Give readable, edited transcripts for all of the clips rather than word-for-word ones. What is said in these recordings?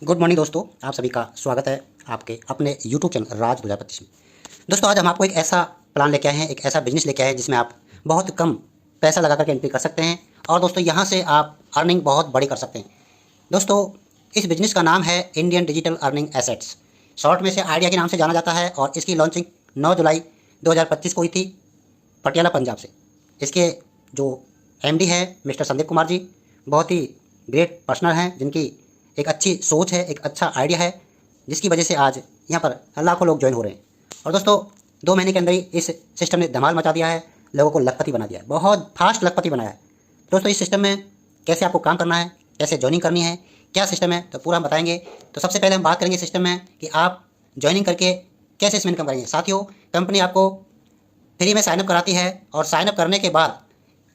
Good morning दोस्तों, आप सभी का स्वागत है आपके अपने यूट्यूब चैनल राज 2025 में। दोस्तों आज हम आपको एक ऐसा प्लान लेके आए हैं, एक ऐसा बिजनेस लेके आए हैं जिसमें आप बहुत कम पैसा लगा करके एंट्री कर सकते हैं और दोस्तों यहाँ से आप अर्निंग बहुत बड़ी कर सकते हैं। दोस्तों इस बिजनेस का नाम है Indian digital earning assets, short में से आइडिया के नाम से जाना जाता है और इसकी लॉन्चिंग 9 जुलाई 2025 को हुई थी पटियाला पंजाब से। इसके जो एमडी है मिस्टर संदीप कुमार जी, बहुत ही ग्रेट पर्सनल हैं जिनकी एक अच्छी सोच है, एक अच्छा आइडिया है, जिसकी वजह से आज यहाँ पर लाखों लोग ज्वाइन हो रहे हैं। और दोस्तों 2 महीने के अंदर ही इस सिस्टम ने धमाल मचा दिया है, लोगों को लखपति बना दिया है, बहुत फास्ट लखपति बनाया है। दोस्तों इस सिस्टम में कैसे आपको काम करना है, कैसे ज्वाइनिंग करनी है, क्या सिस्टम है, तो पूरा हम बताएंगे। तो सबसे पहले हम बात करेंगे सिस्टम में कि आप ज्वाइनिंग करके कैसे इसमें इनकम करेंगे। साथियों कंपनी आपको फ्री में साइनअप कराती है और साइनअप करने के बाद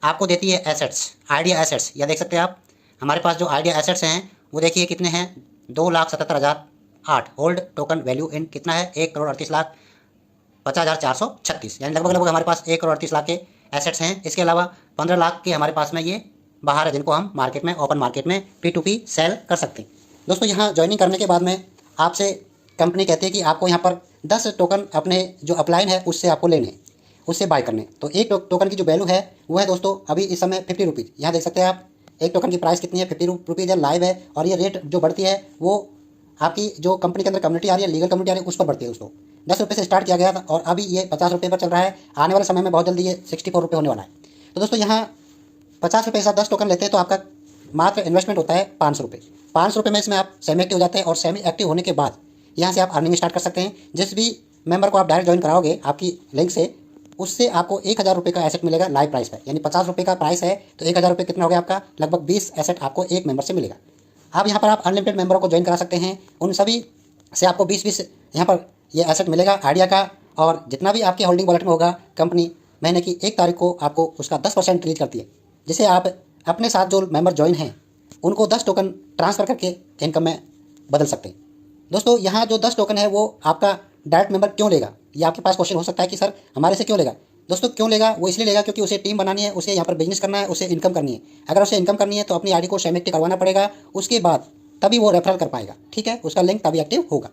आपको देती है एसेट्स, आइडिया एसेट्स। यह देख सकते हैं आप, हमारे पास जो आइडिया एसेट्स हैं वो देखिए कितने हैं, 2,77,008। होल्ड टोकन वैल्यू इन कितना है, 1,38,50,436, यानी लगभग हमारे पास 1,38 लाख के एसेट्स हैं। इसके अलावा 15 लाख के हमारे पास में ये बाहर है जिनको हम मार्केट में, ओपन मार्केट में P2P सेल कर सकते हैं। दोस्तों यहाँ ज्वाइनिंग करने के बाद में आपसे कंपनी कहती है कि आपको यहाँ पर 10 टोकन अपने जो अपलाइन है उससे आपको लेने हैं, उससे बाय करने। तो एक टोकन की जो वैल्यू है वो है दोस्तों अभी इस समय 50 रुपीज़। यहाँ देख सकते हैं आप एक टोकन की प्राइस कितनी है, 50 रुपीज़ है, लाइव है। और ये रेट जो बढ़ती है वो आपकी जो कंपनी के अंदर कम्युनिटी आ रही है, लीगल कम्युनिटी आ रही है, उस पर बढ़ती है। दोस्तों 10 रुपये से स्टार्ट किया गया था और अभी ये 50 रुपये पर चल रहा है। आने वाले समय में बहुत जल्दी ये 64 रुपये होने वाला है। तो दोस्तों यहाँ 50 रुपये के साथ 10 टोकन लेते हैं तो आपका मात्र इन्वेस्टमेंट होता है 500 रुपये। 500 रुपये में इसमें आप सेमी एक्टिव हो जाते हैं और सेमी एक्टिव होने के बाद यहाँ से आप अर्निंग स्टार्ट कर सकते हैं। जिस भी मेंबर को आप डायरेक्ट ज्वाइन कराओगे आपकी लिंक से, उससे आपको 1,000 रुपये का एसेट मिलेगा लाइव प्राइस पर। यानी 50 रुपये का प्राइस है तो 1,000 रुपये कितना हो गया आपका, लगभग 20 एसेट आपको एक मेंबर से मिलेगा। अब यहाँ पर आप अनलिमिटेड मेंबरों को ज्वाइन करा सकते हैं, उन सभी से आपको 20-20 यहाँ पर ये एसेट मिलेगा आइडिया का। और जितना भी आपके होल्डिंग वॉलेट में होगा, कंपनी महीने की 1 तारीख को आपको उसका 10% रिलीज करती है, जिसे आप अपने साथ जो मेंबर ज्वाइन हैं उनको 10 टोकन ट्रांसफ़र करके इनकम में बदल सकते हैं। दोस्तों यहाँ जो 10 टोकन है वो आपका डायरेक्ट मेंबर क्यों लेगा, ये आपके पास क्वेश्चन हो सकता है कि सर हमारे से क्यों लेगा। दोस्तों क्यों लेगा, वो इसलिए लेगा क्योंकि उसे टीम बनानी है, उसे यहाँ पर बिजनेस करना है, उसे इनकम करनी है। अगर उसे इनकम करनी है तो अपनी आईडी को सेम एक्टिव करवाना पड़ेगा, उसके बाद तभी वो रेफरल कर पाएगा, ठीक है, उसका लिंक तभी एक्टिव होगा।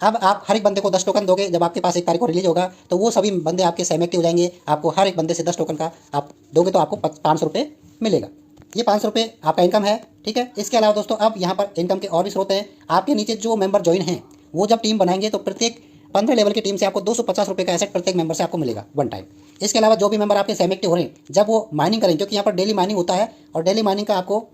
अब आप हर एक बंदे को 10 टोकन दोगे, जब आपके पास 1 तारीख को रिलीज होगा तो वो सभी बंदे आपके सेम एक्टिव हो जाएंगे। आपको हर एक बंदे से 10 टोकन का आप दोगे तो आपको 500 रुपये मिलेगा। ये 500 रुपये आपका इनकम है, ठीक है। इसके अलावा दोस्तों अब यहाँ पर इनकम के और भी स्रोत हैं। आपके नीचे जो मेंबर ज्वाइन हैं वो जब टीम बनाएंगे तो प्रत्येक 15 लेवल की टीम से आपको 250 रुपये का एसेट प्रत्येक मेंबर से आपको मिलेगा वन टाइम। इसके अलावा जो भी मेंबर आपके सेम एक्टिव हो रहे हैं, जब वो माइनिंग करेंगे, क्योंकि यहाँ पर डेली माइनिंग होता है और डेली माइनिंग का आपको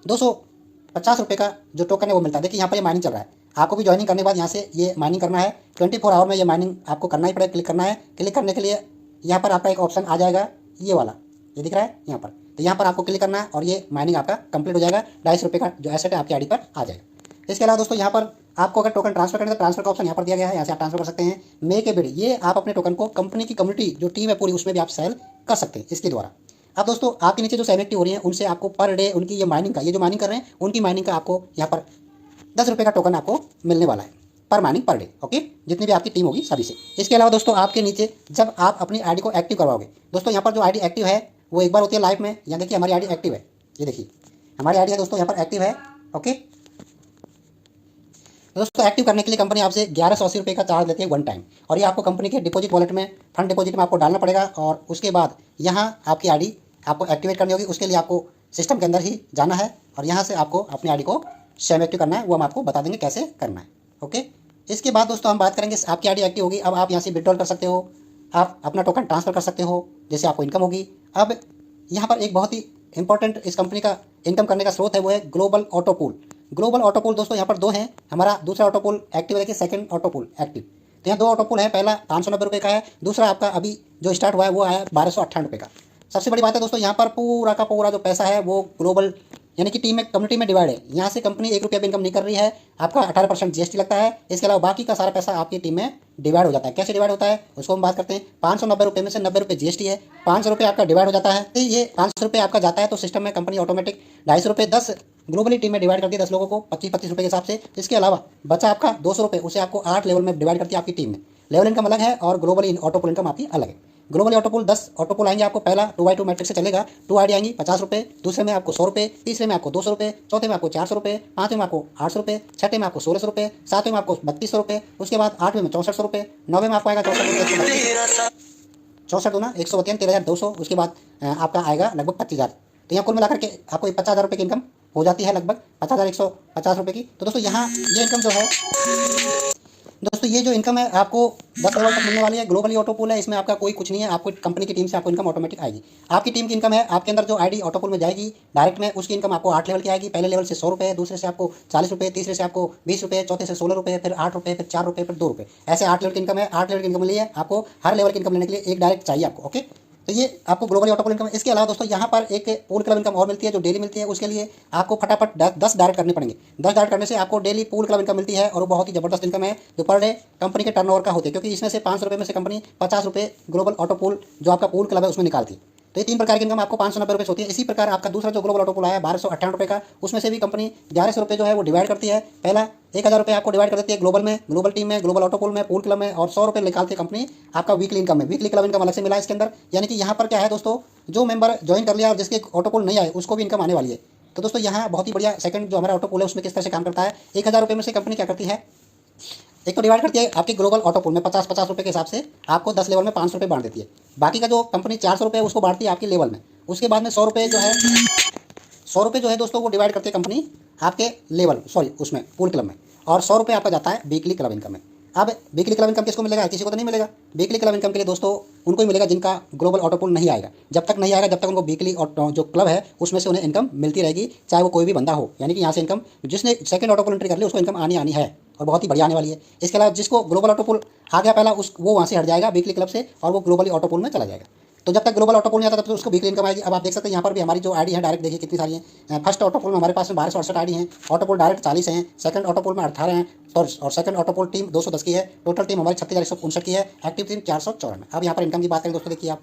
250 रुपये का जो टोकन है वो मिलता है। देखिए यहाँ पर ये माइनिंग चल रहा है, आपको भी ज्वाइनिंग करने के बाद यहाँ से ये माइनिंग करना है। 24 आवर में ये माइनिंग आपको करना ही पड़ेगा, क्लिक करना है। क्लिक करने के लिए यहाँ पर आपका एक ऑप्शन आ जाएगा, ये वाला, ये दिख रहा है यहाँ पर, तो यहाँ पर आपको क्लिक करना है और ये माइनिंग आपका कंप्लीट हो जाएगा। 250 रुपये का जो एसेट है आपकी आईडी पर आ जाएगा। इसके अलावा दोस्तों यहाँ पर आपको अगर टोकन ट्रांसफर करना है तो ट्रांसफर का ऑप्शन यहाँ पर दिया गया है, यहाँ से आप ट्रांसफर कर सकते हैं। मेक ए बिड, ये आप अपने टोकन को कंपनी की कम्युनिटी जो टीम है पूरी उसमें भी आप सेल कर सकते हैं इसके द्वारा। अब दोस्तों आपके नीचे जो सेम एक्टिव हो रही है उनसे आपको पर डे उनकी ये माइनिंग का, ये जो माइनिंग कर रहे हैं उनकी माइनिंग का आपको यहाँ पर 10 रुपये का टोकन आपको मिलने वाला है पर माइनिंग पर डे, ओके, जितनी भी आपकी टीम होगी सभी से। इसके अलावा दोस्तों आपके नीचे जब आप अपनी आईडी को एक्टिव करवाओगे, दोस्तों यहाँ पर जो आईडी एक्टिव है वो एक बार होती है लाइव में। यहाँ देखिए हमारी आईडी एक्टिव है, ये देखिए हमारी आईडी है दोस्तों यहाँ पर एक्टिव है, ओके। दोस्तों एक्टिव करने के लिए कंपनी आपसे 1180 रुपये का चार्ज लेती है वन टाइम, और ये आपको कंपनी के डिपॉजिट वॉलेट में, फंड डिपॉजिट में आपको डालना पड़ेगा। और उसके बाद यहाँ आपकी आईडी आपको एक्टिवेट करनी होगी। उसके लिए आपको सिस्टम के अंदर ही जाना है और यहाँ से आपको अपनी आईडी को सेम एक्टिव करना है, वो हम आपको बता देंगे कैसे करना है, ओके। इसके बाद दोस्तों हम बात करेंगे, आपकी आईडी एक्टिव होगी, अब आप यहाँ से विड्रॉल कर सकते हो, आप अपना टोकन ट्रांसफर कर सकते हो, जैसे आपको इनकम होगी। अब यहाँ पर एक बहुत ही इंपॉर्टेंट इस कंपनी का इनकम करने का स्रोत है, वो है global auto pool. Global auto pool दोस्तों यहाँ पर 2 हैं, हमारा दूसरा ऑटो पूल एक्टिव है, सेकंड ऑटो पूल एक्टिव। तो यहाँ 2 ऑटो पूल है, पहला 590 रुपये का है, दूसरा आपका अभी जो स्टार्ट हुआ है वो आया 1258 रुपये का। सबसे बड़ी बात है दोस्तों यहाँ पर पूरा का पूरा जो पैसा है वो ग्लोबल यानी कि टीम में, कम्युनिटी में डिवाइड है। यहाँ से कंपनी 1 रुपया भी इनकम नहीं कर रही है, आपका 18% जीएसटी लगता है। इसके अलावा बाकी का सारा पैसा आपकी टीम में डिवाइड हो जाता है। कैसे डिवाइड होता है उसको हम बात करते हैं। 590 रुपये में से 90 रुपये जीएसटी है, 500 रुपये आपका डिवाइड हो जाता है। तो ये 500 रुपये आपका जाता है तो सिस्टम में कंपनी ऑटोमेटिक 250 रुपये 10 ग्लोबली टीम में डिवाइड करती है, 10 लोगों को 25-25 रुपये के हिसाब से। इसके अलावा बचा आपका 200 रुपये, उसे आपको 8 लेवल में डिवाइड करती है आपकी टीम में। लेवल इनकम अलग है और ग्लोबल ऑटो पूल इनकम आपकी अलग है। Globally auto pool 10 auto pool आएंगे आपको। पहला 2x2 मैट्रिक्स से चलेगा। 2 आईडी आएंगी 50 रुपये, दूसरे में आपको 100 रुपये, तीसरे में आपको 200 रुपये, चौथे में आपको 400 रुपये, पाँचवें में आपको 800 रुपये, छठे में आपको 1600 रुपये, सातवें में आपको 3200 रुपये, उसके बाद आठवें में 6400 रुपये, नौवें में आपको आएगा 64 64 दूना 132 13,200, उसके बाद आपका आएगा लगभग 25,000। तो यहाँ कुल मिलाकर के आपको 50,000 रुपये की इनकम हो जाती है, लगभग 50,150 रुपये की। तो दोस्तों यहाँ ये इनकम जो है, दोस्तों ये जो इनकम है आपको 10 लेवल तक मिलने वाली है। ग्लोबली ऑटो पूल है, इसमें आपका कोई कुछ नहीं है, आपको कंपनी की टीम से आपको इनकम ऑटोमेटिक आएगी। आपकी टीम की इनकम है, आपके अंदर जो आईडी ऑटो पूल में जाएगी डायरेक्ट में, उसकी इनकम आपको 8 लेवल की आएगी। पहले लेवल से 100 रुपये, दूसरे से आपको 40 रुपये, तीसरे से आपको 20 रुपये, चौथे से 16 रुपये, फिर 8 रुपये, फिर 4 रुपये, फिर 2 रुपये, ऐसे 8 लेवल की इनकम है। 8 लेवल की इनकम मिली है आपको। हर लेवल की इनकम लेने के लिए एक डायरेक्ट चाहिए आपको। ओके, तो ये आपको ग्लोबली ऑटो पूल इनकम। इसके अलावा दोस्तों यहाँ पर एक पूल क्लब इनकम और मिलती है जो डेली मिलती है। उसके लिए आपको फटाफट 10 डायरेक्ट करने पड़ेंगे। 10 डायरेक्ट करने से आपको डेली पूल क्लब इनकम मिलती है और वो बहुत ही जबरदस्त इनकम है जो पर डे कंपनी के टर्नओवर का होती है, क्योंकि इसमें से 500 रुपये में से कंपनी 50 रुपये ग्लोबल ऑटो पूल जो आपका पूल क्लब है उसमें निकालती है। तो ये 3 प्रकार की इनकम आपको 590 रुपये होती है। इसी प्रकार आपका दूसरा जो ग्लोबल ऑटो पूल आया 1258 रुपये का, उसमें से भी कंपनी 1100 रुपये जो है वो डिवाइड करती है। पहला 1000 रुपये आपको डिवाइड कर देती है ग्लोबल में, ग्लोबल टीम में, ग्लोबल ऑटो पूल में, पूल क्लब में, और 100 रुपये निकालती है कंपनी आपका वीकली इनकम में। वीकली क्लब इनकम अलग से मिला है इसके अंदर। यानी कि यहाँ पर क्या है दोस्तों, जो मेंबर ज्वाइन कर लिया और जिसके ऑटो पूल नहीं आए उसको भी इनकम आने वाली है। तो दोस्तों यहाँ बहुत ही बढ़िया सेकंड जो हमारा ऑटो पूल है उसमें किस तरह से काम करता है। 1000 रुपये में से कंपनी क्या करती है, एक तो डिवाइड करती है आपके ग्लोबल ऑटो पूल में 50-50 रुपये के हिसाब से आपको 10 लेवल में 500 रुपये बांट देती है। बाकी का जो कंपनी 400 रुपये उसको बांटती है आपकी लेवल में। उसके बाद में 100 रुपये जो है, 100 रुपये जो है दोस्तों वो डिवाइड करती है कंपनी आपके लेवल उसमें पूल क्लब में, और 100 रुपये आपका जाता है वीकली क्लब इनकम में। अब वीकली क्लब इनकम किसको मिलेगा, किसी को तो नहीं मिलेगा। वीकली क्लब इनकम के लिए दोस्तों उनको ही मिलेगा जिनका ग्लोबल ऑटो पूल नहीं आएगा। जब तक नहीं आएगा जब तक उनको वीकली जो क्लब है उसमें से उन्हें इनकम मिलती रहेगी, चाहे वो कोई भी बंदा हो। यानी कि यहाँ से इनकम जिसने सेकंड ऑटो पूल एंट्री कर ली उसको इनकम आनी है और बहुत ही बढ़िया आने वाली है। इसके अलावा जिसको ग्लोबल ऑटो पूल आ गया पहला वो वहाँ से हट जाएगा वीकली क्लब से और वो ग्लोबली ऑटो पूल में चला जाएगा। तो जब तक ग्लोबल ऑटो पूल नहीं आता तब तक उसको वीकली इनकम आएगी। अब आप देख सकते हैं यहाँ पर भी हमारी जो आईडी है डायरेक्ट देखिए कितनी सारी हैं। फर्स्ट ऑटो पूल में हमारे पास में 1268 आईडी हैं, ऑटो पूल डायरेक्ट 40 हैं, सेकंड ऑटो पूल में 18 हैं, और सेकंड ऑटो पूल टीम 210 की है। टोटल टीम हमारी 36,159 की है, एक्टिव टीम 454। अब यहाँ पर इनकम की बात करें दोस्तों, देखिए आप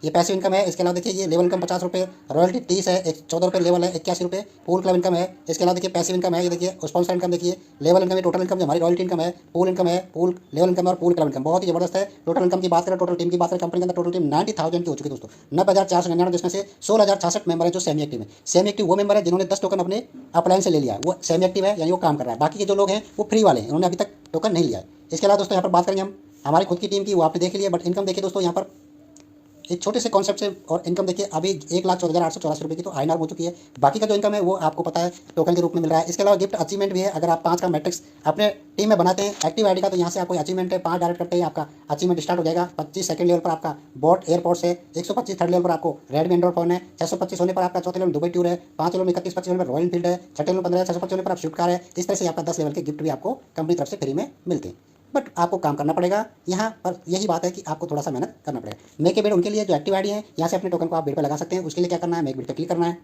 ये पैसिव इनकम है। इसके अलावा देखिए ये लेवल इनकम 50 रुपये, रॉयल्टी 30 है, 14 रुपये लेवल है, 81 रुपये पूल क्लब इनकम है। इसके अलावा देखिए पैसिव इनकम है, ये देखिए स्पॉन्सर इनकम देखिए, लेवल इनकम है, टोटल इनकम हमारी रॉयल्टी इनकम है, पूल इनकम है, पूल लेवल इनकम और पूल क्लब इनकम बहुत ही जबरदस्त है। टोटल इनकम की बात करें, टोटल टीम की बात करें, कंपनी के अंदर टोटल टीम 90,000 की हो चुकी है दोस्तों, 90,499, जिसमें से 16,066 मेंबर है जो सेमी एक्टिव है। सेमी एक्टिव वो मेंबर है जिन्होंने 10 टोकन अपने अपलाइन से ले लिया, वो सेमी एक्टिव है यानी वो काम कर रहा है। बाकी के जो लोग हैं वो फ्री वाले हैं, उन्होंने अभी तक टोकन नहीं लिया है। इसके अलावा दोस्तों यहाँ पर बात करेंगे हम हमारी खुद की टीम की, वो आपने देख लिया। बट इनकम देखिए दोस्तों यहाँ पर एक छोटे से कॉन्सेप्ट से, और इनकम देखिए अभी 1,14,884 रुपये की तो आईएनआर हो चुकी है। बाकी का जो इनकम है वो आपको पता है टोकन के रूप में मिल रहा है। इसके अलावा गिफ्ट अचीवमेंट भी है। अगर आप 5 का मैट्रिक्स अपने टीम में बनाते हैं एक्टिव आईडी का, तो यहाँ से आपको अचीवमेंट है, 5 डायरेक्ट करते ही आपका अचीवमेंट स्टार्ट हो जाएगा। 25 सेकंड लेवल पर आपका बॉट एयरपोर्ट से, 125 थर्ड लेवल पर आपको रेडमी एंड्रॉइड फोन है, 625 होने पर आपका चौथे लेवल दुबई टूर है, 5 लेवल में 31-25 लेवल पर रॉयल एनफील्ड है, छठे लेवल 15 625 होने पर आप स्विफ्ट कार है। इस तरह से आपका 10 लेवल के गिफ्ट भी आपको कंपनी तरफ से फ्री में मिलते हैं। बट आपको काम करना पड़ेगा। यहाँ पर यही बात है कि आपको थोड़ा सा मेहनत करना पड़ेगा। मेक ए बेड उनके लिए जो एक्टिव आईडी है, यहाँ से अपने टोकन को आप बेड पर लगा सकते हैं। उसके लिए क्या करना है, मेक बेड पर क्लिक करना है।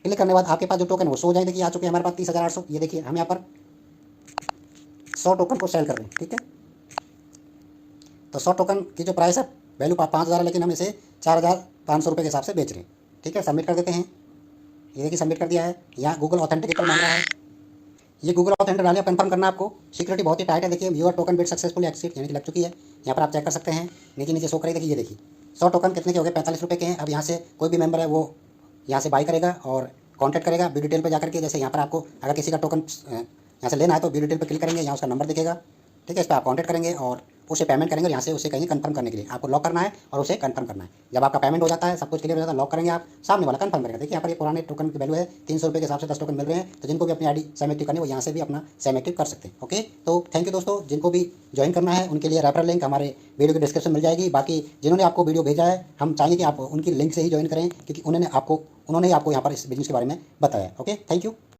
क्लिक करने के बाद आपके पास जो टोकन है वो सो जाए। देखिए आ चुके हैं हमारे पास 30,800। ये देखिए हम यहाँ पर 100 टोकन को सेल कर रहे हैं, ठीक है। तो 100 टोकन की जो प्राइस है वैल्यू 5,000 है, लेकिन हम इसे 4,500 रुपये के हिसाब से बेच रहे हैं, ठीक है। सबमिट कर देते हैं। ये देखिए सबमिट कर दिया है। यहाँ गूगल ऑथेंटिकेटर मांग रहा है, ये गूगल ऑथेंटिकेटर डालिए, कंफर्म करना आपको। सिक्योरिटी बहुत ही टाइट है। देखिए your token bit successfully exit यानी कि लग चुकी है। यहाँ पर आप चेक कर सकते हैं, नीचे नीचे शो करेगी। देखिए ये देखिए 100 टोकन कितने के हो गए, 45 रुपये के हैं। अब यहाँ से कोई भी मेंबर है वो यहाँ से बाई करेगा और कॉन्टैक्ट करेगा व्यू डिटेल पर जाकर के। जैसे यहाँ पर आपको अगर किसी का टोकन यहाँ से लेना है तो व्यू डिटेल पर क्लिक करेंगे, यहाँ उसका नंबर दिखेगा, ठीक है। इस पर आप कॉन्टैक्ट करेंगे और उसे पेमेंट करेंगे। यहाँ से उसे कहेंगे कंफर्म करने के लिए, आपको लॉक करना है और उसे कंफर्म करना है। जब आपका पेमेंट हो जाता है, सब कुछ क्लियर हो जाता है, लॉक करेंगे आप, सामने वाला कंफर्म करेगा। देखिए यहाँ पर ये पुराने टोकन की वैल्यू है 300 रुपये के हिसाब से 10 टोकन मिल रहे हैं। तो जिनको भी अपनी आईडी सेम एक्टिव करनी है वो यहाँ से भी अपना सेम एक्टिव कर सकते हैं। ओके, तो थैंक यू दोस्तों। जिनको भी ज्वाइन करना है उनके लिए रेफरल लिंक हमारे वीडियो के डिस्क्रिप्शन मिल जाएगी। बाकी जिन्होंने आपको वीडियो भेजा है हम चाहेंगे कि आप उनकी लिंक से ही ज्वाइन करें, क्योंकि उन्होंने आपको यहाँ पर इस बिजनेस के बारे में बताया। Okay, thank you.